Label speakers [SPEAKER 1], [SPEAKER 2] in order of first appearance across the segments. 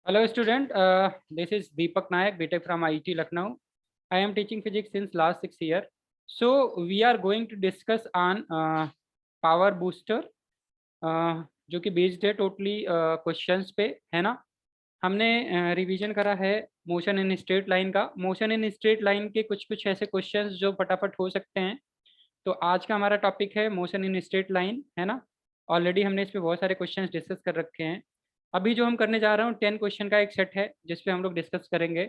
[SPEAKER 1] Hello student, this is Deepak Nayak, BTech from IIT Lucknow. I am teaching physics since last 6 years. So we are going to discuss on power booster, जो कि based है totally questions पे, है ना। हमने revision करा है motion in straight line का। मोशन इन स्ट्रेट लाइन के कुछ कुछ ऐसे क्वेश्चंस जो फटाफट हो सकते हैं। तो आज का हमारा टॉपिक है मोशन इन स्ट्रेट लाइन, है ना। ऑलरेडी हमने इस पे बहुत सारे क्वेश्चंस डिस्कस कर रखे हैं। अभी जो हम करने जा रहे हैं 10 क्वेश्चन का एक सेट है जिसपे हम लोग डिस्कस करेंगे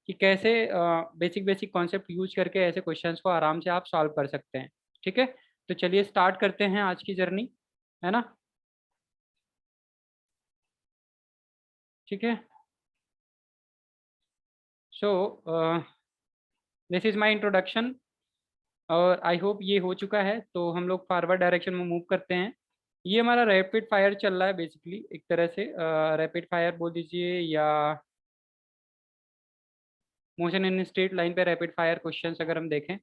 [SPEAKER 1] कि कैसे बेसिक बेसिक कॉन्सेप्ट यूज करके ऐसे क्वेश्चंस को आराम से आप सॉल्व कर सकते हैं। ठीक है, तो चलिए स्टार्ट करते हैं आज की जर्नी, है ना। ठीक है, so this is my introduction और आई होप ये हो चुका है। तो हम लोग फॉरवर्ड डायरेक्शन में मूव करते हैं। ये हमारा रैपिड फायर चल रहा है बेसिकली, एक तरह से रैपिड फायर बोल दीजिए या मोशन इन स्ट्रेट लाइन पे रैपिड फायर क्वेश्चंस अगर हम देखें।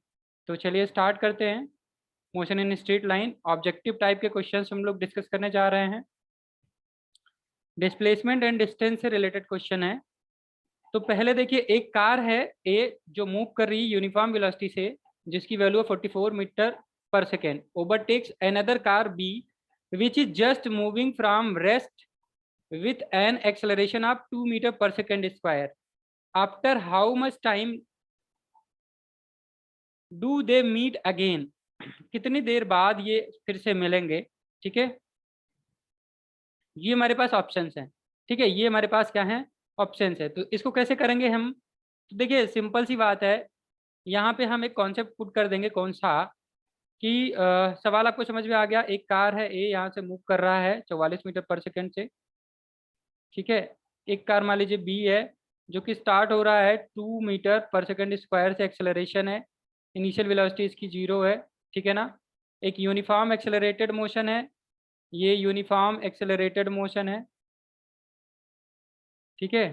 [SPEAKER 1] तो चलिए स्टार्ट करते हैं। Motion in straight line objective type के क्वेश्चंस हम लोग डिस्कस करने जा रहे हैं। डिस्प्लेसमेंट एंड डिस्टेंस से रिलेटेड क्वेश्चन है। तो पहले देखिए, एक कार है ए जो मूव कर रही है यूनिफॉर्म वेलोसिटी से, जिसकी वैल्यू है 44 metre per second, overtakes another car B which is just moving from rest with an acceleration of 2 meter per second square. After how much time do they meet again? कितनी देर बाद ये फिर से मिलेंगे। ठीक है, ये हमारे पास ऑप्शंस हैं। ठीक है, ये हमारे पास क्या है, ऑप्शंस है। तो इसको कैसे करेंगे हम, तो देखिए सिंपल सी बात है। यहाँ पे हम एक कॉन्सेप्ट पुट कर देंगे, कौन सा कि सवाल आपको समझ में आ गया। एक कार है ए, यहाँ से मूव कर रहा है 44 मीटर पर सेकेंड से। ठीक है, एक कार मान लीजिए बी है जो कि स्टार्ट हो रहा है 2 मीटर पर सेकंड स्क्वायर से, एक्सेलरेशन है, इनिशियल वेलोसिटी इसकी 0 है। ठीक है ना। एक यूनिफॉर्म एक्सेलरेटेड मोशन है, ये यूनिफॉर्म एक्सेलरेटेड मोशन है। ठीक है,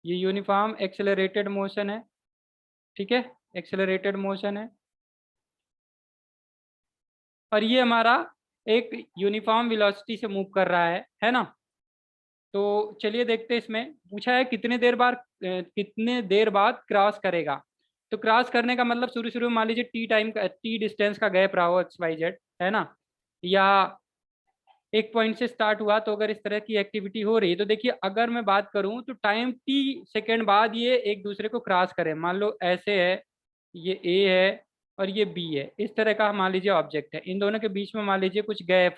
[SPEAKER 1] ये यूनिफॉर्म एक्सेलरेटेड मोशन है। ठीक है, एक्सेलरेटेड मोशन है। और ये हमारा एक यूनिफॉर्म वेलोसिटी से मूव कर रहा है ना। तो चलिए देखते हैं, इसमें पूछा है कितने देर बाद क्रॉस करेगा। तो क्रॉस करने का मतलब शुरू शुरू में मान लीजिए टी टाइम का, टी डिस्टेंस का गैप रहा हो एक्स वाई जेड, है ना। या एक पॉइंट से स्टार्ट हुआ, तो अगर इस तरह की एक्टिविटी हो रही है तो देखिए, अगर मैं बात करूं तो टाइम टी सेकेंड बाद ये एक दूसरे को क्रॉस करें। मान लो ऐसे है, ये ए है और ये बी है, इस तरह का मान लीजिए ऑब्जेक्ट है। इन दोनों के बीच में मान लीजिए कुछ गैप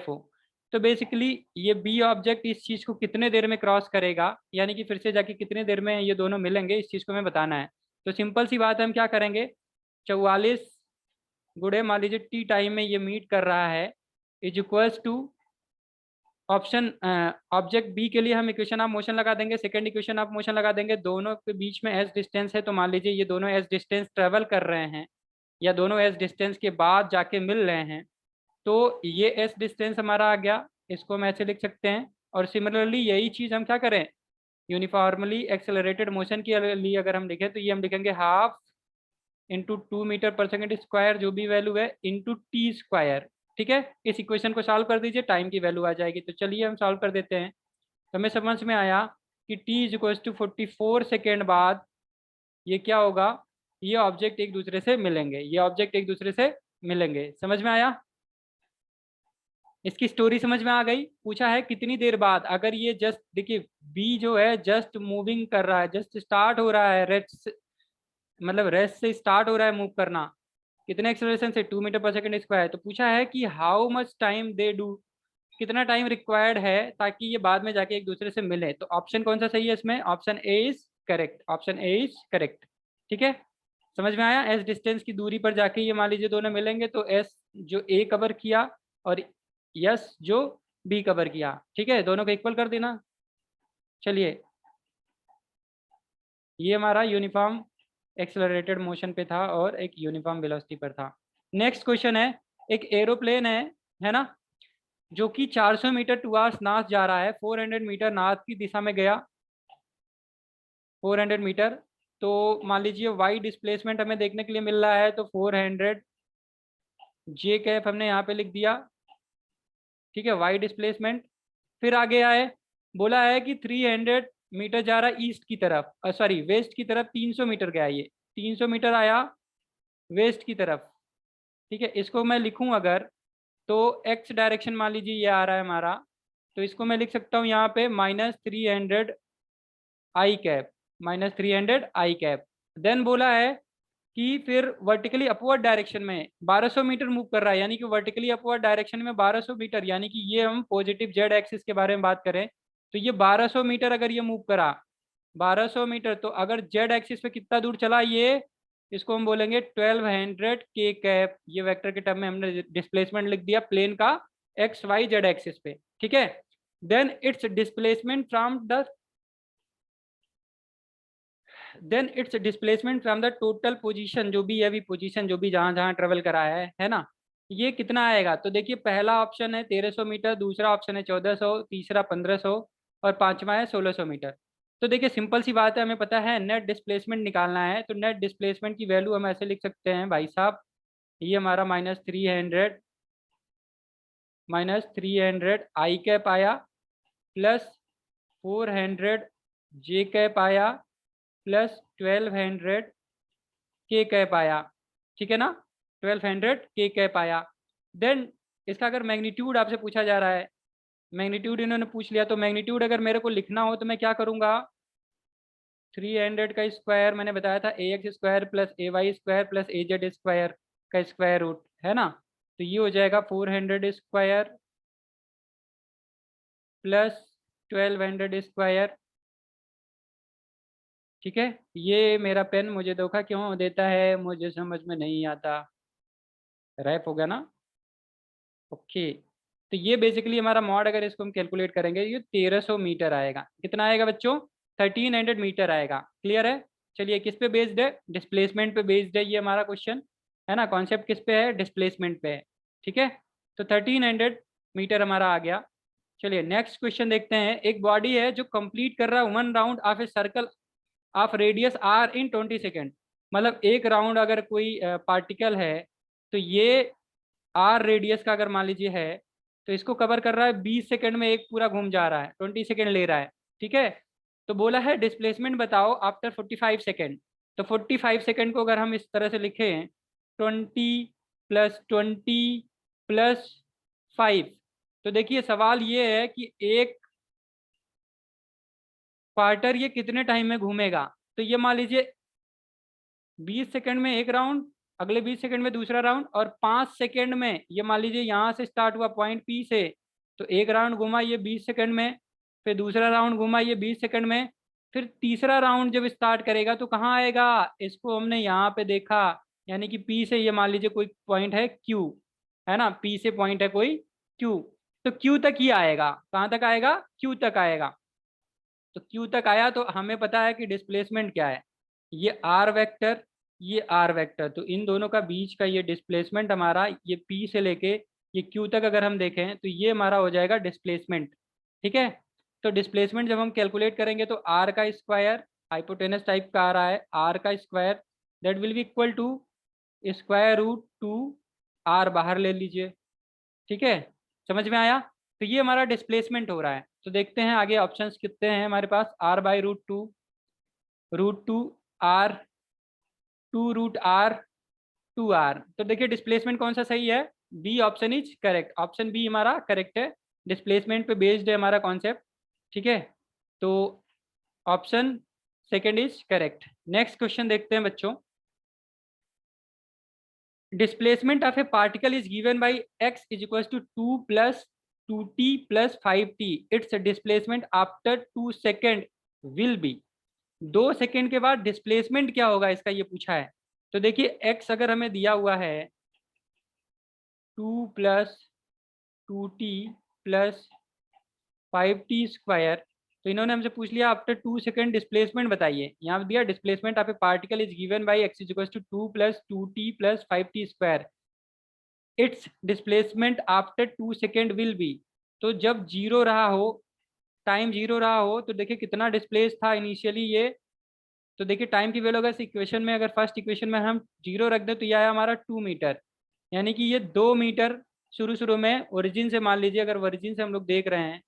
[SPEAKER 1] हो। तो बेसिकली ये बी ऑब्जेक्ट इस चीज को कितने देर में क्रॉस करेगा, यानी कि फिर से जाके कितने देर में ये दोनों मिलेंगे, इस चीज को हमें बताना है। तो सिंपल सी बात है, हम क्या करेंगे, 44 गुड़े मान लीजिए टी टाइम में ये मीट कर रहा है, is equals to option object B के लिए हम इक्वेशन ऑफ मोशन लगा देंगे, सेकंड इक्वेशन ऑफ मोशन लगा देंगे। दोनों के बीच में एस डिस्टेंस है, तो मान लीजिए ये दोनों एस डिस्टेंस ट्रेवल कर रहे हैं या दोनों एस डिस्टेंस के बाद जाके मिल रहे हैं। तो ये एस डिस्टेंस हमारा आ गया, इसको हम ऐसे लिख सकते हैं। और सिमिलरली यही चीज़ हम क्या करें, यूनिफॉर्मली एक्सेलरेटेड मोशन के लिए अगर हम लिखें तो ये हम लिखेंगे half into 2 metre per second square, जो भी वैल्यू है, इंटू टी स्क्वायर। ठीक है, इस इक्वेशन को सॉल्व कर दीजिए, टाइम की वैल्यू आ जाएगी। तो चलिए हम सॉल्व कर देते हैं। तो हमें समझ में आया कि t is equal to 44 second बाद ये क्या होगा, ये ऑब्जेक्ट एक दूसरे से मिलेंगे, ये ऑब्जेक्ट एक दूसरे से मिलेंगे। समझ में आया, इसकी स्टोरी समझ में आ गई। पूछा है कितनी देर बाद, अगर ये जस्ट देखिए बी जो है जस्ट मूविंग कर रहा है, जस्ट स्टार्ट हो रहा है रेस्ट, मतलब रेस्ट से स्टार्ट हो रहा है मूव करना, कितने एक्सेलरेशन से, 2 मीटर पर सेकंड स्क्वायर। तो पूछा है कि how much time they do, कितना टाइम रिक्वायर्ड है ताकि ये बाद में जाके एक दूसरे से मिले। तो ऑप्शन कौन सा सही है इसमें, option A is correct, option A is correct. ठीक है, समझ में आया। एस डिस्टेंस की दूरी पर जाके ये मान लीजिए दोनों मिलेंगे, तो एस जो ए कवर किया और यस जो बी कवर किया। ठीक है, दोनों को इक्वल कर देना। चलिए, ये हमारा यूनिफॉर्म एक्सेलरेटेड मोशन पे था और एक यूनिफॉर्म वेलोसिटी पर था। नेक्स्ट क्वेश्चन है, एक एरोप्लेन है ना, जो कि 400 मीटर टुवार्ड्स नॉर्थ जा रहा है, 400 मीटर नॉर्थ की दिशा में गया, 400 मीटर। तो मान लीजिए वाई डिस्प्लेसमेंट हमें देखने के लिए मिल रहा है, तो 400 जे कैप हमने यहाँ पे लिख दिया। ठीक है, वाई डिस्प्लेसमेंट। फिर आगे आए बोला है कि 300 मीटर जा रहा है ईस्ट की तरफ, सॉरी वेस्ट की तरफ 300 मीटर गया, ये 300 मीटर आया वेस्ट की तरफ। ठीक है, इसको मैं लिखूं अगर, तो एक्स डायरेक्शन मान लीजिए ये आ रहा है हमारा, तो इसको मैं लिख सकता हूँ यहाँ पे -300 आई कैप, -300 आई कैप। देन बोला है कि फिर वर्टिकली अपवर्ड डायरेक्शन में 1200 मीटर मूव कर रहा है, यानी कि वर्टिकली अपवर्ड डायरेक्शन में 1200 मीटर, यानी कि ये हम पॉजिटिव जेड एक्सिस के बारे में बात करें तो ये 1200 मीटर अगर ये मूव करा 1200 मीटर, तो अगर जेड एक्सिस पे कितना दूर चला ये, इसको हम बोलेंगे 1200 के कैप। ये वेक्टर के टर्म में हमने डिस्प्लेसमेंट लिख दिया प्लेन का एक्स वाई जेड एक्सिस पे। ठीक है, then its displacement from the from the total position, जो भी अभी पोजीशन जो भी जहां जहां ट्रेवल करा है ना, ये कितना आएगा। तो देखिए पहला ऑप्शन है 1300 मीटर, दूसरा ऑप्शन है 1400, तीसरा 1500 और पांचवा है 1600 मीटर। तो देखिए सिंपल सी बात है, हमें पता है नेट डिस्प्लेसमेंट निकालना है, तो नेट डिस्प्लेसमेंट की वैल्यू हम ऐसे लिख सकते हैं भाई साहब, ये हमारा -300 आई कैप आया प्लस 400 जे कैप आया प्लस 1200 के कैप आया। ठीक है ना, 1200 के कैप आया। देन इसका अगर मैग्नीट्यूड आपसे पूछा जा रहा है, मैग्नीट्यूड इन्होंने पूछ लिया, तो मैग्नीट्यूड अगर मेरे को लिखना हो तो मैं क्या करूँगा, 300 का स्क्वायर मैंने बताया था AX square plus AY square plus AZ square का स्क्वायर रूट, है ना। तो ये हो जाएगा 400 स्क्वायर प्लस 1200 स्क्वायर। ठीक है, ये मेरा पेन मुझे धोखा क्यों देता है, मुझे समझ में नहीं आता। रैप हो गया ना, ओके। तो ये बेसिकली हमारा मॉड, अगर इसको हम कैलकुलेट करेंगे ये 1300 मीटर आएगा। कितना आएगा बच्चों, 1300 मीटर आएगा। क्लियर है। चलिए किस पे बेस्ड है, डिस्प्लेसमेंट पे बेस्ड है ये हमारा क्वेश्चन, है ना। कॉन्सेप्ट किस पे है, डिस्प्लेसमेंट पे है। ठीक है, तो 1300 मीटर हमारा आ गया। चलिए नेक्स्ट क्वेश्चन देखते हैं। एक बॉडी है जो कंप्लीट कर रहा है 1 round of a circle of radius r in 20 second. मतलब एक राउंड अगर कोई पार्टिकल है, तो ये r रेडियस का अगर मान लीजिए है, तो इसको कवर कर रहा है 20 सेकंड में, एक पूरा घूम जा रहा है, 20 सेकंड ले रहा है। ठीक है, तो बोला है डिस्प्लेसमेंट बताओ आफ्टर 45 सेकंड। तो 45 सेकंड को अगर हम इस तरह से लिखें 20 + 20 + 5, तो देखिए सवाल ये है कि एक क्वार्टर ये कितने टाइम में घूमेगा। तो ये मान लीजिए 20 सेकंड में एक राउंड, अगले 20 सेकंड में दूसरा राउंड, और 5 सेकंड में ये मान लीजिए यहाँ से स्टार्ट हुआ पॉइंट पी से, तो एक राउंड घुमा ये 20 सेकंड में, फिर दूसरा राउंड घुमा ये 20 सेकंड में, फिर तीसरा राउंड जब स्टार्ट करेगा तो कहाँ आएगा, इसको हमने यहाँ पे देखा, यानी कि पी से ये मान लीजिए कोई पॉइंट है क्यू, है ना, पी से पॉइंट है कोई क्यू, तो क्यू तक ही आएगा। कहाँ तक आएगा, क्यू तक आएगा। तो क्यू तक आया तो हमें पता है कि डिस्प्लेसमेंट क्या है, ये आर वेक्टर, ये आर वेक्टर, तो इन दोनों का बीच का ये डिस्प्लेसमेंट हमारा, ये पी से लेके ये क्यू तक अगर हम देखें तो ये हमारा हो जाएगा डिस्प्लेसमेंट। ठीक है, तो डिस्प्लेसमेंट जब हम कैलकुलेट करेंगे तो आर का स्क्वायर, हाइपोटेनस टाइप का आ रहा है, आर का square that will be equal to √2 r बाहर ले लीजिए। ठीक है, समझ में आया। तो ये हमारा डिस्प्लेसमेंट हो रहा है। तो देखते हैं आगे ऑप्शंस कितने हैं हमारे पास, r/√2, √2 आर, 2 √r, 2r। तो देखिए डिस्प्लेसमेंट कौन सा सही है, B option is correct, option B हमारा करेक्ट है। डिस्प्लेसमेंट पे बेस्ड है हमारा कॉन्सेप्ट। ठीक है, तो option second is correct. Next question देखते हैं बच्चों। Displacement of a particle is given by x is equal to 2 + 2t + 5t, its displacement after 2 second will be. 2 second के बाद डिस्प्लेसमेंट क्या होगा इसका ये पूछा है। तो देखिए x अगर हमें दिया हुआ है 2 + 2t + 5t स्क्वायर, तो इन्होंने हमसे पूछ लिया आफ्टर 2 सेकेंड डिस्प्लेसमेंट बताइए। यहाँ पे दिया displacement of a particle is given by x is equal to 2 + 2t + 5t square, its displacement after 2 second will be. तो जब जीरो रहा हो, टाइम जीरो रहा हो, तो देखिए कितना डिस्प्लेस था इनिशियली ये। तो देखिए टाइम की वैल्यू अगर इस इक्वेशन में, अगर फर्स्ट इक्वेशन में हम जीरो रख दें तो यह आया हमारा 2 मीटर, यानी कि ये 2 मीटर शुरू शुरू में ओरिजिन से, मान लीजिए अगर ओरिजिन से हम लोग देख रहे हैं,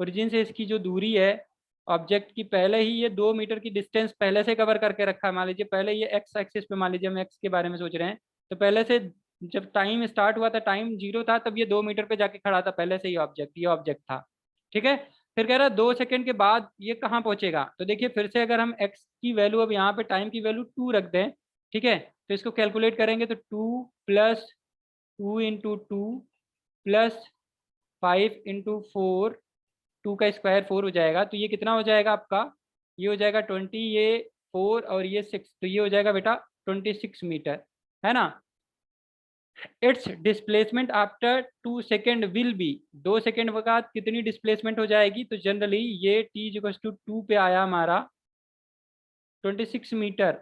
[SPEAKER 1] ओरिजिन से इसकी जो दूरी है ऑब्जेक्ट की, पहले ही ये 2 मीटर की डिस्टेंस पहले से कवर करके रखा है। मान लीजिए पहले ये एक्स एक्सिस पे, मान लीजिए हम एक्स के बारे में सोच रहे हैं, तो पहले से जब टाइम स्टार्ट हुआ था, टाइम 0 था, तब ये 2 मीटर पे जाके खड़ा था पहले से ही ऑब्जेक्ट, ये ऑब्जेक्ट था। ठीक है, फिर कह रहा है 2 सेकंड के बाद ये कहाँ पहुंचेगा। तो देखिए फिर से अगर हम एक्स की वैल्यू, अब यहाँ पे टाइम की वैल्यू 2 रख दें, ठीक है, तो इसको कैलकुलेट करेंगे तो 2 + 2 × 2 + 5 × 4, 2 का स्क्वायर 4 हो जाएगा। तो ये कितना हो जाएगा आपका, ये हो जाएगा 20, ये 4 और ये 6, तो ये हो जाएगा बेटा 26 मीटर, है ना। It's displacement after 2 second will be, 2 second के बाद कितनी डिस्प्लेसमेंट हो जाएगी। तो जनरली ये t = 2 पे आया हमारा 26 मीटर।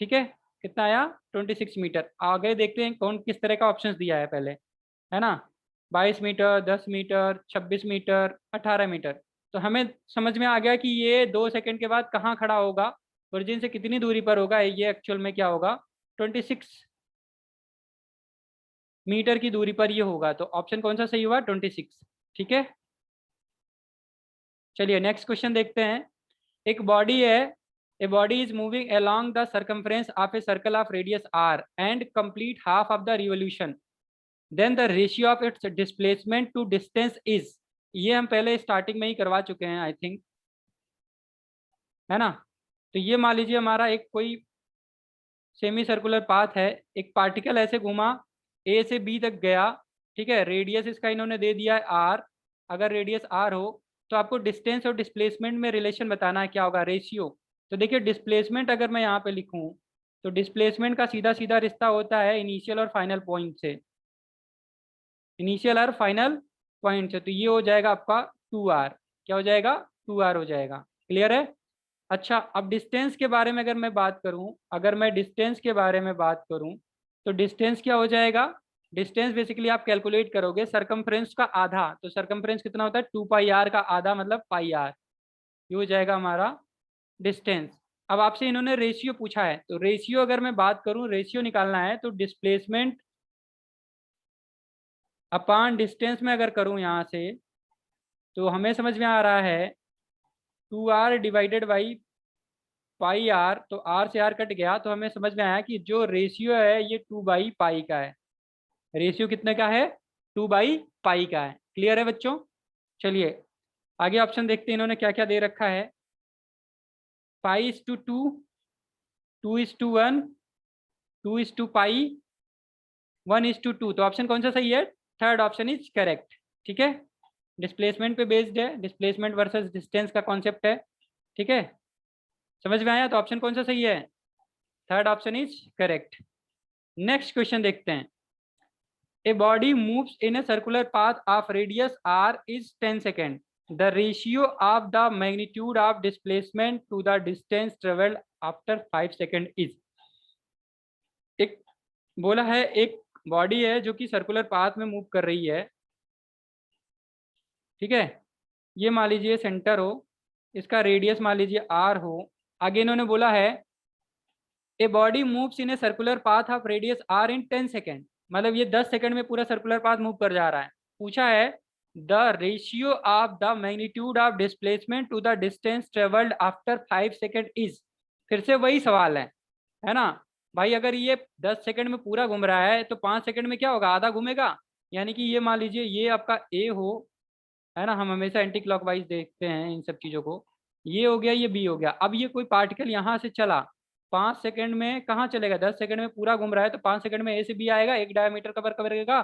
[SPEAKER 1] ठीक है, कितना आया 26 मीटर। आगे देखते हैं कौन किस तरह का ऑप्शंस दिया है पहले, है ना। 22 मीटर, 10 मीटर, 26 मीटर, 18 मीटर। तो हमें समझ में आ गया कि ये 2 सेकंड के बाद कहाँ खड़ा होगा, ओरिजिन से कितनी दूरी पर होगा। ये एक्चुअल में क्या होगा, 26 मीटर की दूरी पर ये होगा। तो ऑप्शन कौन सा सही हुआ, 26। ठीक है, चलिए नेक्स्ट क्वेश्चन देखते हैं। एक बॉडी है, a body is moving along the circumference of a circle of radius r and complete half of the revolution, then the ratio of its displacement to distance is. ये हम पहले starting में ही करवा चुके हैं आई थिंक, है ना। तो ये मान लीजिए हमारा एक कोई सेमी सर्कुलर पाथ है, एक पार्टिकल ऐसे घुमा ए से बी तक गया, ठीक है, रेडियस इसका इन्होंने दे दिया है आर। अगर रेडियस आर हो तो आपको डिस्टेंस और डिस्प्लेसमेंट में रिलेशन बताना है, क्या होगा, रेशियो। तो देखिए डिस्प्लेसमेंट अगर मैं यहाँ पे लिखूँ तो डिस्प्लेसमेंट का सीधा सीधा रिश्ता होता है इनिशियल और फाइनल पॉइंट से, इनिशियल और फाइनल पॉइंट से। तो ये हो जाएगा आपका 2r, क्या हो जाएगा, 2r हो जाएगा। क्लियर है। अच्छा, अब डिस्टेंस के बारे में अगर मैं बात करूं, अगर मैं डिस्टेंस के बारे में बात करूं तो डिस्टेंस क्या हो जाएगा, डिस्टेंस बेसिकली आप कैलकुलेट करोगे सरकमफ्रेंस का आधा। तो सरकमफ्रेंस कितना होता है, 2πr का आधा मतलब πr, ये हो जाएगा हमारा डिस्टेंस। अब आपसे इन्होंने रेशियो पूछा है, तो रेशियो अगर मैं बात करूं, रेशियो निकालना है तो डिस्प्लेसमेंट अपान डिस्टेंस में अगर करूं यहाँ से, तो हमें समझ में आ रहा है 2r डिवाइडेड बाई πr, तो r से r कट गया, तो हमें समझ में आया कि जो रेशियो है ये 2/π का है। रेशियो कितने का है, 2/π का है। क्लियर है बच्चों। चलिए आगे ऑप्शन देखते हैं इन्होंने क्या क्या दे रखा है। 5:2, 2:1, 2:π, 1:2। तो ऑप्शन कौन सा सही है, थर्ड ऑप्शन इज करेक्ट। ठीक है, डिस्प्लेसमेंट पे बेस्ड है, डिस्प्लेसमेंट वर्सेस डिस्टेंस का कॉन्सेप्ट है। ठीक है, समझ में आया। तो ऑप्शन कौन सा सही है, third option is correct. Next question देखते हैं। A body moves in a circular path of radius r is 10 second, the ratio of the magnitude of displacement to the distance travelled after 5 second is. एक बोला है एक body है जो कि circular path में मूव कर रही है, ठीक है, ये मान लीजिए सेंटर हो, इसका रेडियस मान लीजिए r हो। आगे इन्होंने बोला है a body moves in a circular path of radius r in 10 second, मतलब ये 10 सेकेंड में पूरा सर्कुलर पाथ मूव कर जा रहा है। पूछा है the ratio of the magnitude of displacement to the distance travelled after 5 second is. फिर से वही सवाल है ना भाई। अगर ये 10 सेकेंड में पूरा घूम रहा है तो 5 सेकेंड में क्या होगा, आधा घूमेगा। यानी कि ये मान लीजिए ये आपका ए हो, है ना, हम हमेशा एंटी क्लॉकवाइज देखते हैं इन सब चीज़ों को। ये हो गया, ये बी हो गया। अब ये कोई पार्टिकल यहाँ से चला, 5 सेकंड में कहाँ चलेगा, 10 सेकंड में पूरा घूम रहा है, तो 5 सेकंड में ए से बी आएगा, एक डायमीटर कवर करेगा।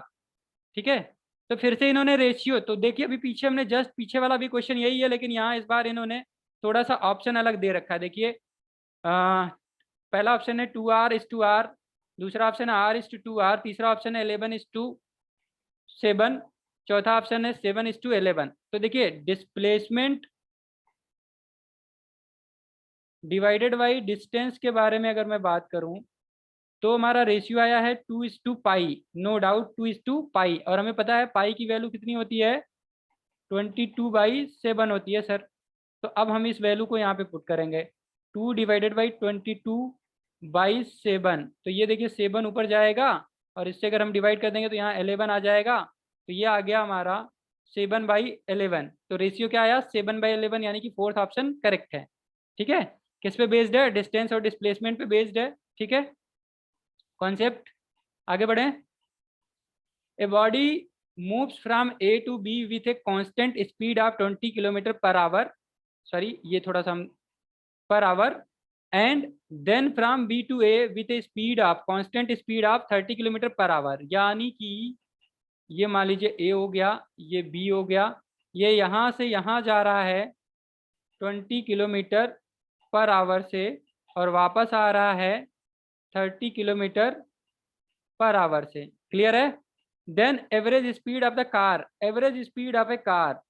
[SPEAKER 1] ठीक है, तो फिर से इन्होंने रेशियो, तो देखिए अभी पीछे हमने जस्ट पीछे वाला भी क्वेश्चन यही है, लेकिन यहाँ इस बार इन्होंने थोड़ा सा ऑप्शन अलग दे रखा है। देखिए पहला ऑप्शन है 2r:r, दूसरा ऑप्शन है r:2r, तीसरा ऑप्शन है 11:7, चौथा ऑप्शन है 7:11। तो देखिए डिस्प्लेसमेंट डिवाइडेड बाई डिस्टेंस के बारे में अगर मैं बात करूं तो हमारा रेशियो आया है 2:π, नो डाउट 2:π, और हमें पता है पाई की वैल्यू कितनी होती है, 22/7 होती है सर। तो अब हम इस वैल्यू को यहाँ पे पुट करेंगे, 2 डिवाइडेड बाई 22/7। तो ये देखिए 7 ऊपर जाएगा और इससे अगर हम डिवाइड कर देंगे तो यहाँ 11 आ जाएगा। तो ये आ गया हमारा 7/11। तो रेशियो क्या आया 7/11, यानी कि फोर्थ ऑप्शन करेक्ट है। ठीक है, किस पे बेस्ड है, डिस्टेंस और डिस्प्लेसमेंट पे बेस्ड है। ठीक है, कॉन्सेप्ट आगे बढ़े। A body moves from A to B with a constant speed of 20 kilometre per hour, sorry ये थोड़ा सा per hour, and then from B to A with a speed of constant speed of 30 kilometre per hour. यानी कि ये मान लीजिए ए हो गया, ये बी हो गया, ये यहाँ से यहाँ जा रहा है 20 किलोमीटर पर आवर से, और वापस आ रहा है 30 किलोमीटर पर आवर से। क्लियर है। Then average speed of the car, average speed of a car,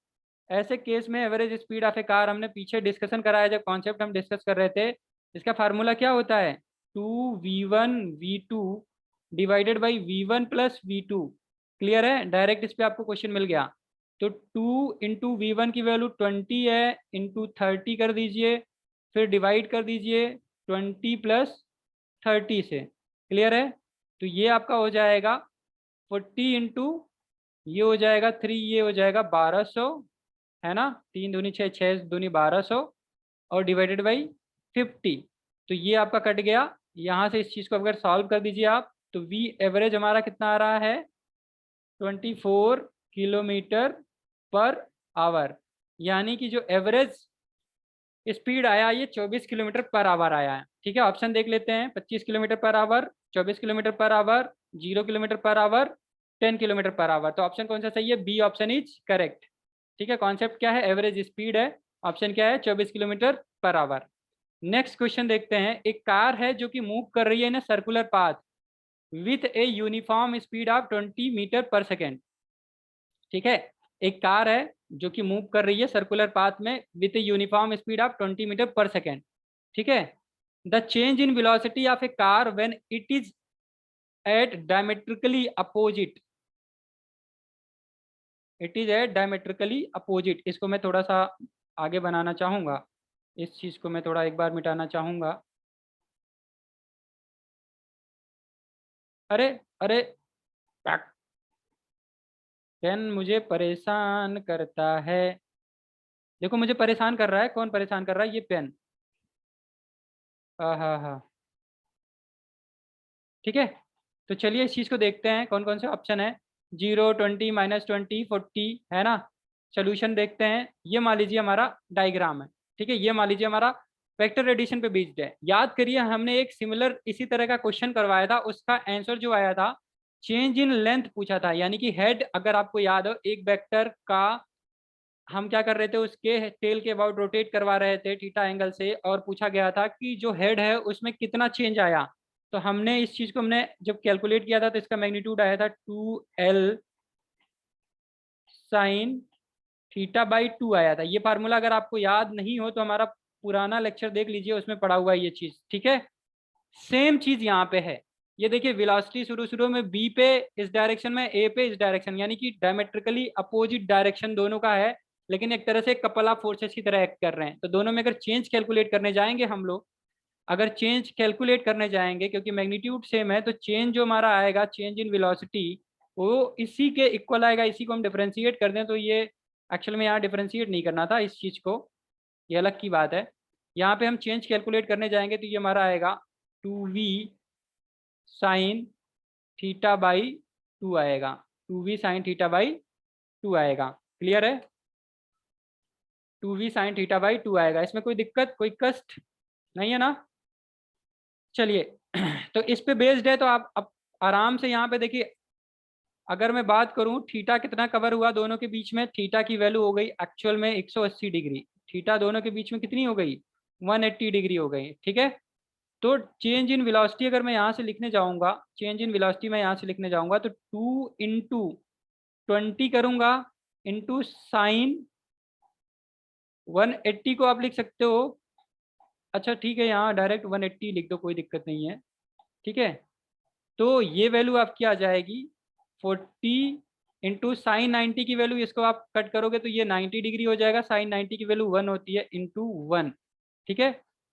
[SPEAKER 1] ऐसे केस में average speed of a car हमने पीछे डिस्कशन कराया जब कॉन्सेप्ट हम डिस्कस कर रहे थे, इसका फार्मूला क्या होता है 2v1v2 divided by v1 plus v2। Clear है, डायरेक्ट इस पे आपको क्वेश्चन मिल गया। तो 2 इंटू वी वन की वैल्यू 20 है, इंटू 30 कर दीजिए, फिर डिवाइड कर दीजिए 20 प्लस 30 से। क्लियर है, तो ये आपका हो जाएगा 40 इंटू, ये हो जाएगा 3, ये हो जाएगा 1200, है ना, 3 दूनी 6, 6 दूनी 1200, और डिवाइडेड बाई 50। तो ये आपका कट गया। यहाँ से इस चीज़ को अगर सॉल्व कर दीजिए आप, तो वी एवरेज हमारा कितना आ रहा है 24 किलोमीटर पर आवर, यानी कि जो एवरेज स्पीड आया ये 24 किलोमीटर पर आवर आया है। ठीक है, ऑप्शन देख लेते हैं, 25 kilometre per our, 24 kilometre per our, 0 kilometre per our, 10 kilometre per our. तो ऑप्शन कौन सा सही है, बी ऑप्शन इज करेक्ट। ठीक है, कॉन्सेप्ट क्या है, एवरेज स्पीड है, ऑप्शन क्या है 24 kilometre per our. Next question देखते हैं। एक कार है जो कि मूव कर रही है in circular path with a uniform speed of 20 metre per second. ठीक है, एक कार है जो कि मूव कर रही है सर्कुलर पाथ में with a uniform speed of 20 metre per second. ठीक है, the change in velocity of a car when it is at diametrically opposite, it is at diametrically opposite. इसको मैं थोड़ा सा आगे बनाना चाहूंगा, इस चीज को मैं थोड़ा एक बार मिटाना चाहूंगा। अरे अरे, पेन मुझे परेशान करता है। देखो मुझे परेशान कर रहा है, कौन परेशान कर रहा है, ये पेन। हाँ हाँ हाँ, ठीक है। तो चलिए इस चीज़ को देखते हैं कौन कौन से ऑप्शन है, 0, 20, -20, 40, है ना। सोल्यूशन देखते हैं। ये मान लीजिए हमारा डायग्राम है, ठीक है, ये मान लीजिए हमारा वेक्टर एडिशन पे बेस्ड है। याद करिए हमने एक सिमिलर इसी तरह का क्वेश्चन करवाया था, उसका आंसर जो आया था चेंज इन लेंथ पूछा था, यानी कि हेड, अगर आपको याद हो एक वेक्टर का हम क्या कर रहे थे, उसके टेल के अबाउट रोटेट करवा रहे थे थीटा एंगल से, और पूछा गया था कि जो हेड है उसमें कितना चेंज आया। तो हमने इस चीज़ को हमने जब कैलकुलेट किया था तो इसका मैग्नीट्यूड आया था 2L साइन थीटा बाई 2 आया था। ये फार्मूला अगर आपको याद नहीं हो तो हमारा पुराना लेक्चर देख लीजिए, उसमें पढ़ा हुआ है ये चीज़। ठीक है, सेम चीज़ यहाँ पे है। ये देखिए वेलोसिटी शुरू शुरू में बी पे इस डायरेक्शन में, ए पे इस डायरेक्शन, यानी कि डायमेट्रिकली अपोजिट डायरेक्शन दोनों का है, लेकिन एक तरह से कपल ऑफ फोर्सेस की तरह एक्ट कर रहे हैं। तो दोनों में अगर चेंज कैलकुलेट करने जाएंगे हम लोग, अगर चेंज कैलकुलेट करने जाएंगे क्योंकि मैग्नीट्यूड सेम है, तो चेंज जो हमारा आएगा चेंज इन वेलोसिटी वो इसी के इक्वल आएगा। इसी को हम डिफरेंशिएट कर दें तो ये एक्चुअल में यहाँ डिफरेंशिएट नहीं करना था इस चीज़ को, ये अलग की बात है। यहाँ पे हम चेंज कैलकुलेट करने जाएंगे तो ये हमारा आएगा 2v साइन थीटा बाई 2 आएगा, 2v साइन थीटा बाई 2 आएगा। क्लियर है, 2v साइन थीटा बाई 2 आएगा। इसमें कोई दिक्कत कोई कष्ट नहीं है ना। चलिए तो इस पे बेस्ड है, तो आप आराम से यहाँ पे देखिए, अगर मैं बात करूँ थीटा कितना कवर हुआ दोनों के बीच में, थीटा की वैल्यू हो गई एक्चुअल में 180 डिग्री। थीटा दोनों के बीच में कितनी हो गई 180 डिग्री हो गई। ठीक है, तो चेंज इन वेलोसिटी अगर मैं यहाँ से लिखने जाऊँगा, चेंज इन वेलोसिटी मैं यहाँ से लिखने जाऊँगा तो 2 इंटू 20 करूँगा इंटू साइन 180 को आप लिख सकते हो। अच्छा ठीक है, यहाँ डायरेक्ट 180 लिख दो, कोई दिक्कत नहीं है। ठीक है, तो ये वैल्यू आपकी आ जाएगी 40 इंटू साइन 90 की वैल्यू, इसको आप कट करोगे तो ये 90 डिग्री हो जाएगा। साइन 90 की वैल्यू 1 होती है, इंटू 1। ठीक है,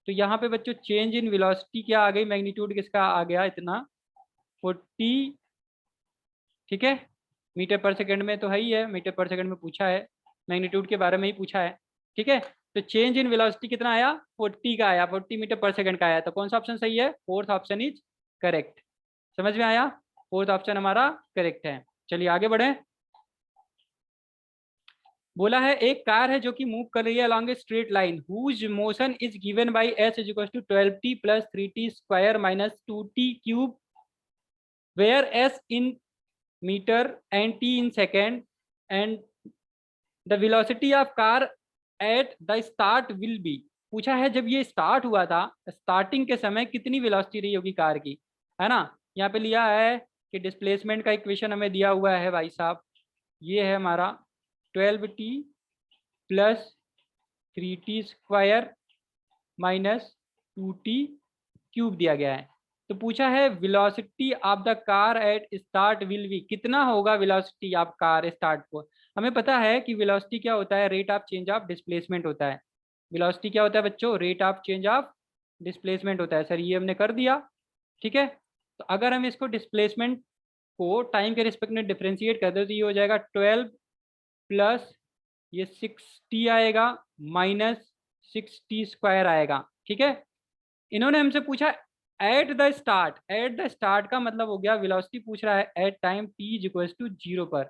[SPEAKER 1] तो यहाँ पे बच्चों चेंज इन वेलोसिटी क्या आ गई, मैग्नीट्यूड किसका आ गया इतना 40। ठीक है, मीटर पर सेकंड में तो है ही है, मीटर पर सेकंड में पूछा है, मैग्नीट्यूड के बारे में ही पूछा है। ठीक है, तो चेंज इन वेलोसिटी कितना आया, 40 का आया, 40 मीटर पर सेकंड का आया। तो कौन सा ऑप्शन सही है, फोर्थ ऑप्शन इज करेक्ट। समझ में आया, फोर्थ ऑप्शन हमारा करेक्ट है। चलिए आगे बढ़े। बोला है एक कार है जो कि मूव कर रही है along a straight line whose motion is given by S is equal to 12t plus 3t square minus 2t cube where S in metre and t in second and the velocity of car at the start will be. पूछा है जब ये start हुआ था, starting के समय कितनी velocity रही होगी कार की, है ना। यहाँ पे लिया है कि डिस्प्लेसमेंट का इक्वेशन हमें दिया हुआ है भाई साहब, ये है हमारा 12t plus 3t square minus 2t cube दिया गया है। तो पूछा है velocity of the car eight start will B, कितना होगा वेलोसिटी ऑफ कार स्टार्ट को। हमें पता है कि वेलोसिटी क्या होता है, rate of change of displacement होता है। वेलोसिटी क्या होता है बच्चों, rate of change of displacement होता है। सर ये हमने कर दिया, ठीक है। तो अगर हम इसको डिस्प्लेसमेंट को टाइम के रिस्पेक्ट में डिफ्रेंशिएट कर दे तो ये हो जाएगा 12 प्लस ये 6t आएगा माइनस 6t स्क्वायर आएगा। ठीक है, इन्होंने हमसे पूछा at the start, at the start का मतलब हो गया वेलोसिटी पूछ रहा है at time t is equal to 0 पर।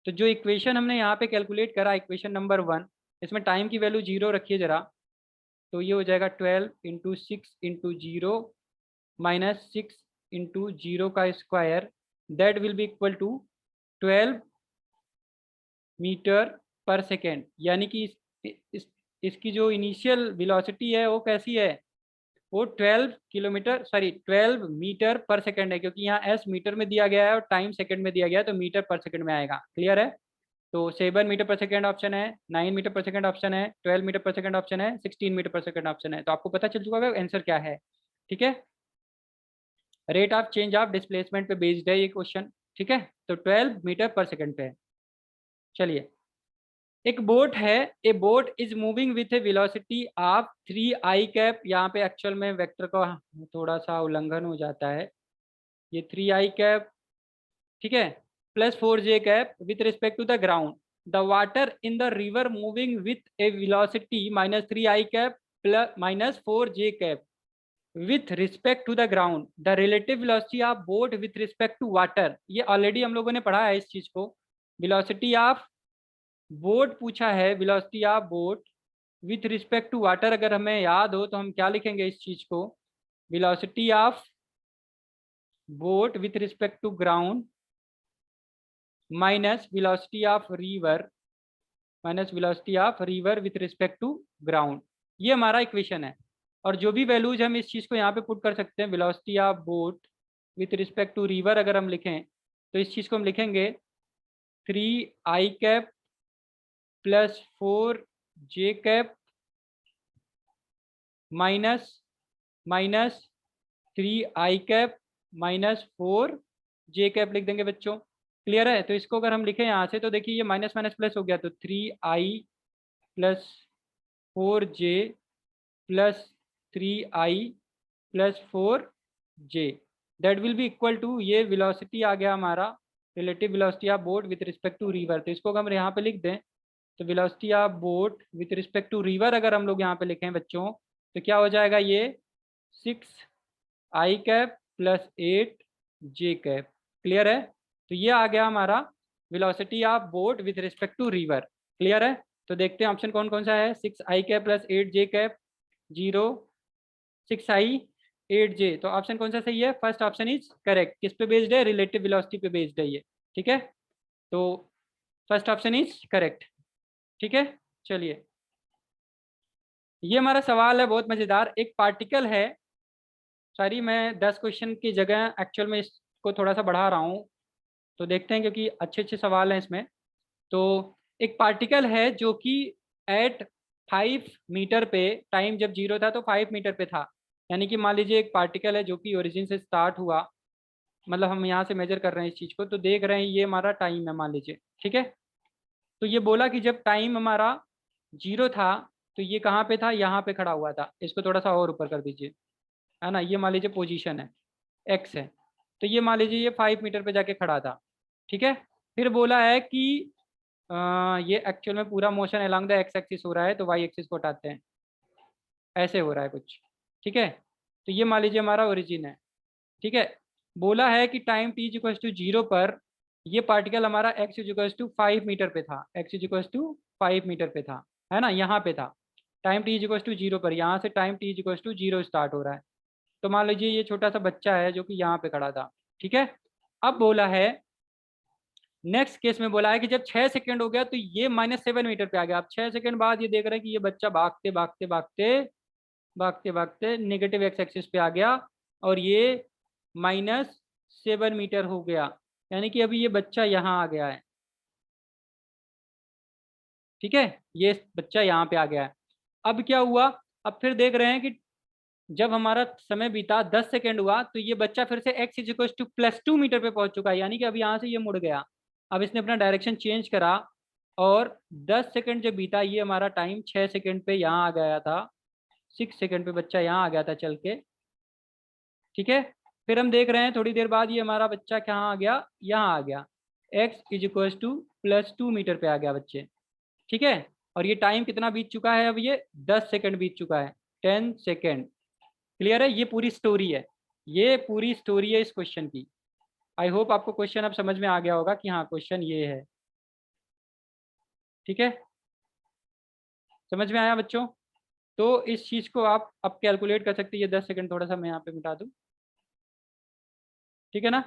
[SPEAKER 1] तो जो इक्वेशन हमने यहाँ पे कैलकुलेट करा इक्वेशन नंबर 1, इसमें टाइम की वैल्यू 0 रखिए जरा, तो ये हो जाएगा 12 इंटू 6 इंटू 0 माइनस 6 इंटू 0 का square, that will be equal to 12 metre per second. यानी कि इसकी जो इनिशियल वेलोसिटी है वो कैसी है, वो 12 kilometre sorry 12 metre per second है, क्योंकि यहाँ एस मीटर में दिया गया है और टाइम सेकेंड में दिया गया है, तो मीटर पर सेकेंड में आएगा। क्लियर है, तो 7 मीटर पर सेकेंड ऑप्शन है, 9 मीटर पर सेकेंड ऑप्शन है, 12 मीटर पर सेकेंड ऑप्शन है, 16 मीटर पर सेकेंड ऑप्शन है। तो आपको पता चल चुका है आंसर क्या है। ठीक है, rate of change of displacement पे बेस्ड है ये क्वेश्चन। ठीक है, तो 12 मीटर पर सेकेंड पे है। चलिए, एक बोट है, ए boat is moving with a velocity of 3i cap. यहाँ पे एक्चुअल में वेक्टर का थोड़ा सा उल्लंघन हो जाता है, ये 3i कैप, ठीक है, plus 4j cap with respect to the ground. The water in the river moving with a velocity minus 3i cap plus minus 4j cap with respect to the ground, the relative velocity of boat with respect to water. ये already हम लोगों ने पढ़ा है इस चीज को। Velocity of boat पूछा है, velocity of boat with respect to water, अगर हमें याद हो तो हम क्या लिखेंगे इस चीज को, velocity of boat with respect to ground minus velocity of river minus velocity of river with respect to ground. ये हमारा इक्वेशन है। और जो भी वैल्यूज हम इस चीज को यहाँ पे पुट कर सकते हैं, velocity of boat with respect to river अगर हम लिखें तो इस चीज को हम लिखेंगे 3i cap plus 4j cap minus minus 3i cap minus 4j cap लिख देंगे बच्चों। क्लियर है, तो इसको अगर हम लिखें यहाँ से तो देखिए ये माइनस माइनस प्लस हो गया, तो 3i plus 4j plus 3i plus 4j, that will be equal to, ये वेलोसिटी आ गया हमारा relative velocity of boat with respect to river. तो इसको अगर हम यहाँ पे लिख दें तो velocity of boat with respect to river अगर हम लोग यहाँ पे लिखें बच्चों तो क्या हो जाएगा, ये 6i cap plus 8j cap. Clear है, तो ये आ गया हमारा velocity of boat with respect to river. Clear है, तो देखते हैं ऑप्शन कौन कौन सा है, 6i cap plus 8j cap 0 6i 8j। तो ऑप्शन कौन सा सही है, फर्स्ट ऑप्शन इज करेक्ट। किस पे बेस्ड है, रिलेटिव वेलोसिटी पे बेस्ड है ये। ठीक है, तो फर्स्ट ऑप्शन इज करेक्ट। ठीक है, चलिए ये हमारा सवाल है बहुत मजेदार। एक पार्टिकल है, सॉरी मैं 10 क्वेश्चन की जगह एक्चुअल में इसको थोड़ा सा बढ़ा रहा हूँ, तो देखते हैं क्योंकि अच्छे अच्छे सवाल हैं इसमें। तो एक पार्टिकल है जो कि एट 5 मीटर पे, टाइम जब 0 था तो 5 मीटर पे था। यानी कि मान लीजिए एक पार्टिकल है जो कि ओरिजिन से स्टार्ट हुआ, मतलब हम यहाँ से मेजर कर रहे हैं इस चीज़ को, तो देख रहे हैं ये हमारा टाइम है मान लीजिए। ठीक है, तो ये बोला कि जब टाइम हमारा 0 था तो ये कहाँ पे था, यहाँ पे खड़ा हुआ था। इसको थोड़ा सा और ऊपर कर दीजिए, है ना, ये मान लीजिए पोजीशन है, एक्स है। तो ये मान लीजिए ये 5 मीटर पे जाके खड़ा था। ठीक है, फिर बोला है कि ये एक्चुअल में पूरा motion along the x axis हो रहा है, तो वाई एक्सिस को हटाते हैं, ऐसे हो रहा है कुछ, ठीक है। तो ये मान लीजिए हमारा ओरिजिन है, ठीक है। बोला है कि टाइम टी इक्वल टू 0 पर ये पार्टिकल हमारा एक्स इक्वल टू 5 मीटर पे था, एक्स इक्वल टू 5 मीटर पे था, है ना, यहाँ पे था। टाइम टी इक्वल टू 0 पर, यहाँ से time T equal to 0 start हो रहा है। तो मान लीजिए ये छोटा सा बच्चा है जो कि यहाँ पे खड़ा था, ठीक है। अब बोला है नेक्स्ट केस में, बोला है कि जब 6 सेकंड हो गया तो ये -7 मीटर पे आ गया। अब 6 सेकंड बाद ये देख रहे हैं कि ये बच्चा भागते भागते भागते भागते भागते नेगेटिव एक्स एक्सिस पे आ गया और ये -7 मीटर हो गया, यानी कि अभी ये बच्चा यहाँ आ गया है, ठीक है। ये बच्चा यहाँ पे आ गया है। अब क्या हुआ, अब फिर देख रहे हैं कि जब हमारा समय बीता 10 सेकंड हुआ तो ये बच्चा फिर से x is equal to +2 metre पे पहुंच चुका है, यानी कि अब यहाँ से ये मुड़ गया। अब इसने अपना डायरेक्शन चेंज करा और 10 सेकंड जब बीता, ये हमारा टाइम 6 सेकंड पे यहाँ आ गया था, 6 सेकंड पे बच्चा यहाँ आ गया था चल के, ठीक है। फिर हम देख रहे हैं थोड़ी देर बाद ये हमारा बच्चा कहाँ आ गया, यहाँ आ गया, x is equal to +2 metre पे आ गया बच्चे, ठीक है। और ये टाइम कितना बीत चुका है, अब ये 10 सेकंड बीत चुका है, 10 सेकंड। क्लियर है, ये पूरी स्टोरी है, ये पूरी स्टोरी है इस क्वेश्चन की। आई होप आपको क्वेश्चन अब समझ में आ गया होगा कि हाँ क्वेश्चन ये है, ठीक है। समझ में आया बच्चों? तो इस चीज़ को आप अब कैलकुलेट कर सकते हैं। ये 10 सेकंड थोड़ा सा मैं यहाँ पे मिटा दूँ, ठीक है ना।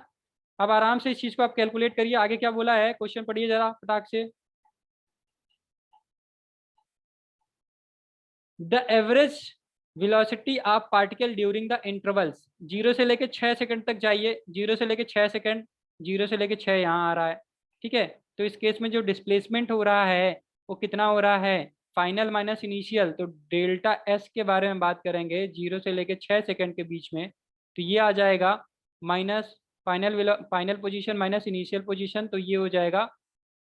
[SPEAKER 1] अब आराम से इस चीज़ को आप कैलकुलेट करिए। आगे क्या बोला है, क्वेश्चन पढ़िए जरा फटाक से। The average velocity of particle during the intervals, 0 से लेके 6 सेकंड तक जाइए, 0 से लेके 6 सेकंड, 0 से लेके 6 यहाँ आ रहा है, ठीक है। तो इस केस में जो डिस्प्लेसमेंट हो रहा है वो कितना हो रहा है, फाइनल माइनस इनिशियल, तो डेल्टा एस के बारे में बात करेंगे 0 से लेके 6 सेकंड के बीच में, तो ये आ जाएगा minus final position minus initial position, तो ये हो जाएगा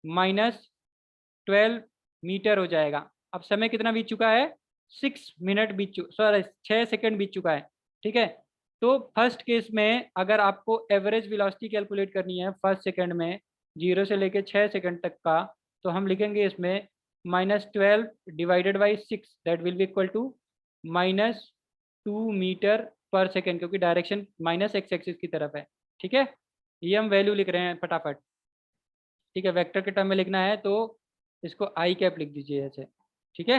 [SPEAKER 1] -12 मीटर हो जाएगा। अब समय कितना बीत चुका है, 6 मिनट बीत चुका, सॉरी 6 सेकंड बीत चुका है, ठीक है। तो फर्स्ट केस में अगर आपको एवरेज वेलोसिटी कैलकुलेट करनी है फर्स्ट सेकंड में 0 से लेके 6 सेकंड तक का, तो हम लिखेंगे इसमें -12 divided by 6, that will be equal to -2 metre per second, क्योंकि डायरेक्शन माइनस एक्स एक्सिस की तरफ है, ठीक है। ये हम वैल्यू लिख रहे हैं फटाफट, ठीक है। वेक्टर के टर्म में लिखना है तो इसको आई कैप लिख दीजिए ऐसे, ठीक है।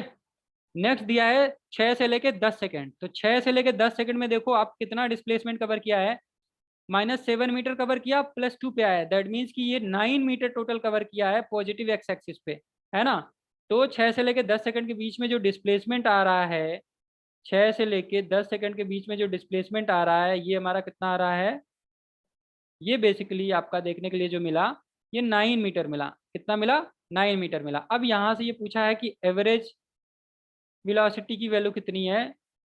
[SPEAKER 1] नेक्स्ट दिया है 6 से लेके 10 सेकंड, तो 6 से लेके 10 सेकंड में देखो आप कितना डिस्प्लेसमेंट कवर किया है, -7 मीटर कवर किया, +2 पे आया, दैट मीन्स कि ये 9 मीटर टोटल कवर किया है पॉजिटिव एक्स एक्सिस पे, है ना। तो 6 से लेके 10 सेकंड के बीच में जो डिस्प्लेसमेंट आ रहा है, 6 से लेके 10 सेकंड के बीच में जो डिस्प्लेसमेंट आ रहा है, ये हमारा कितना आ रहा है, ये बेसिकली आपका देखने के लिए जो मिला, ये 9 मीटर मिला। कितना मिला, 9 मीटर मिला। अब यहाँ से ये पूछा है कि एवरेज वेलोसिटी की वैल्यू कितनी है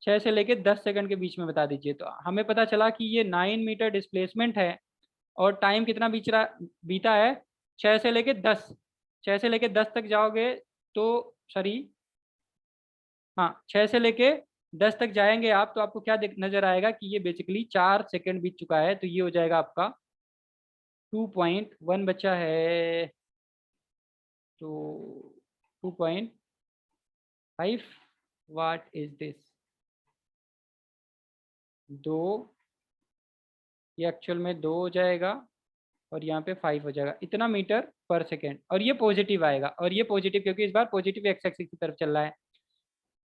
[SPEAKER 1] 6 से लेके 10 सेकंड के बीच में, बता दीजिए। तो हमें पता चला कि ये 9 मीटर डिस्प्लेसमेंट है और टाइम कितना बीता है 6 से लेके 10, 6 से लेके 10 तक जाओगे तो सॉरी, हाँ 6 से लेके 10 तक जाएंगे आप, तो आपको क्या नजर आएगा कि ये बेसिकली 4 सेकंड बीत चुका है, तो ये हो जाएगा आपका 2.1 बचा है, तो 2.5 वाट इज दिस, दो, ये एक्चुअल में 2 हो जाएगा और यहाँ पे 5 हो जाएगा, इतना मीटर पर सेकेंड। और ये पॉजिटिव आएगा, और ये पॉजिटिव क्योंकि इस बार पॉजिटिव एक्स एक्सिस की तरफ चल रहा है।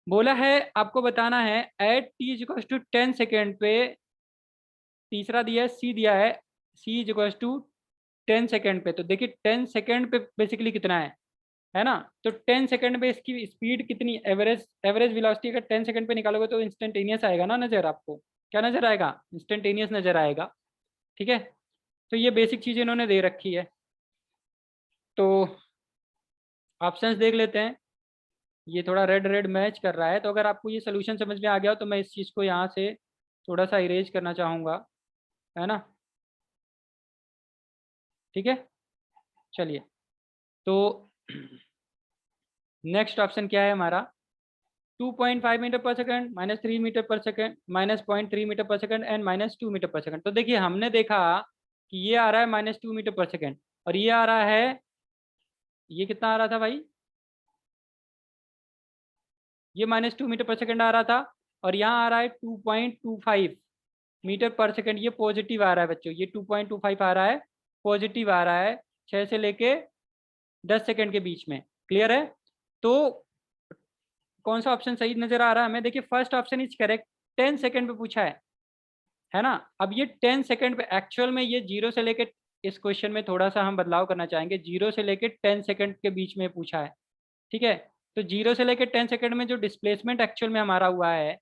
[SPEAKER 1] बोला है आपको बताना है at T equal to 10 second पे, तीसरा दिया है सी, दिया है सी इक्वल टू 10 सेकेंड पे, तो देखिए 10 सेकेंड पे बेसिकली कितना है ना। तो 10 सेकंड पे इसकी स्पीड कितनी, एवरेज एवरेज वेलोसिटी अगर 10 सेकंड पे निकालोगे तो इंस्टेंटेनियस आएगा ना नज़र, आपको क्या नज़र आएगा, इंस्टेंटेनियस नज़र आएगा, ठीक है। तो ये बेसिक चीज़ इन्होंने दे रखी है। तो ऑप्शंस देख लेते हैं, ये थोड़ा रेड रेड मैच कर रहा है, तो अगर आपको ये सोल्यूशन समझ में आ गया तो मैं इस चीज़ को यहाँ से थोड़ा सा इरेज करना चाहूँगा, है ना, ठीक है। चलिए, तो नेक्स्ट ऑप्शन क्या है हमारा, 2.5 मीटर पर सेकंड, -3 मीटर पर सेकंड, -0.3 मीटर पर सेकंड एंड -2 मीटर पर सेकंड। तो देखिए हमने देखा कि ये आ रहा है -2 मीटर पर सेकंड, और ये आ रहा है, ये कितना आ रहा था भाई, ये -2 मीटर पर सेकंड आ रहा था, और यहाँ आ रहा है 2.25 मीटर पर सेकंड। ये पॉजिटिव आ रहा है बच्चों, ये 2.25 आ रहा है, पॉजिटिव आ रहा है 6 से लेके 10 सेकंड के बीच में। क्लियर है? तो कौन सा ऑप्शन सही नजर आ रहा है हमें? देखिए first option is correct, 10 second पे पूछा है ना। अब ये 10 सेकंड पे एक्चुअल में ये 0 से लेके, इस क्वेश्चन में थोड़ा सा हम बदलाव करना चाहेंगे, 0 से लेके 10 सेकंड के बीच में पूछा है, ठीक है। तो 0 से लेके 10 सेकंड में जो डिस्प्लेसमेंट एक्चुअल में हमारा हुआ है,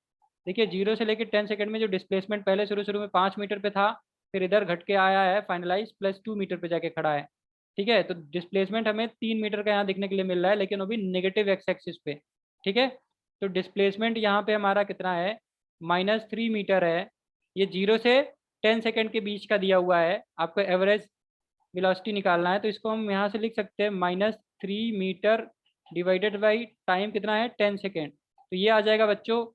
[SPEAKER 1] देखिए 0 से लेके 10 सेकंड में जो डिस्प्लेसमेंट पहले शुरू में 5 मीटर पे था, फिर इधर घट के आया है फाइनलाइज +2 मीटर पे जाके खड़ा है, ठीक है। तो डिस्प्लेसमेंट हमें 3 मीटर का यहाँ दिखने के लिए मिल रहा है, लेकिन वो भी नेगेटिव एक्स एक्सिस पे, ठीक है। तो डिस्प्लेसमेंट यहाँ पे हमारा कितना है, -3 मीटर है। ये 0 से 10 सेकंड के बीच का दिया हुआ है, आपको एवरेज वेलोसिटी निकालना है, तो इसको हम यहाँ से लिख सकते हैं -3 मीटर डिवाइडेड बाई टाइम कितना है, 10 सेकेंड। तो ये आ जाएगा बच्चों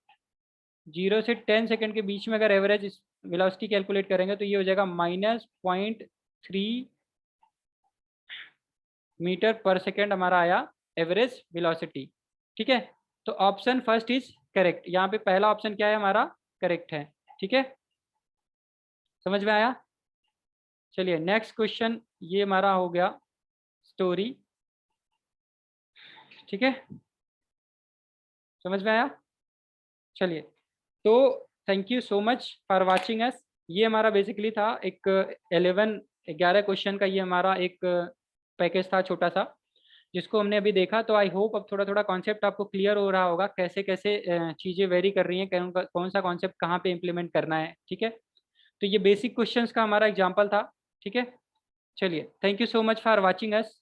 [SPEAKER 1] 0 से 10 सेकेंड के बीच में अगर एवरेज वेलोसिटी कैलकुलेट करेंगे तो ये हो जाएगा -0.3 मीटर पर सेकेंड हमारा आया एवरेज वेलोसिटी, ठीक है। तो ऑप्शन फर्स्ट इज करेक्ट, यहाँ पे पहला ऑप्शन क्या है हमारा, करेक्ट है, ठीक है। समझ में आया? चलिए नेक्स्ट क्वेश्चन, ये हमारा हो गया स्टोरी, ठीक है। समझ में आया? चलिए, तो thank you so much for watching us. ये हमारा बेसिकली था एक 11 क्वेश्चन का ये हमारा एक पैकेज था छोटा सा, जिसको हमने अभी देखा। तो आई होप अब थोड़ा थोड़ा कॉन्सेप्ट आपको क्लियर हो रहा होगा, कैसे कैसे चीज़ें वेरी कर रही हैं, कौन सा कॉन्सेप्ट कहाँ पे इम्प्लीमेंट करना है, ठीक है। तो ये बेसिक क्वेश्चंस का हमारा एग्जाम्पल था, ठीक है। चलिए, thank you so much for watching us.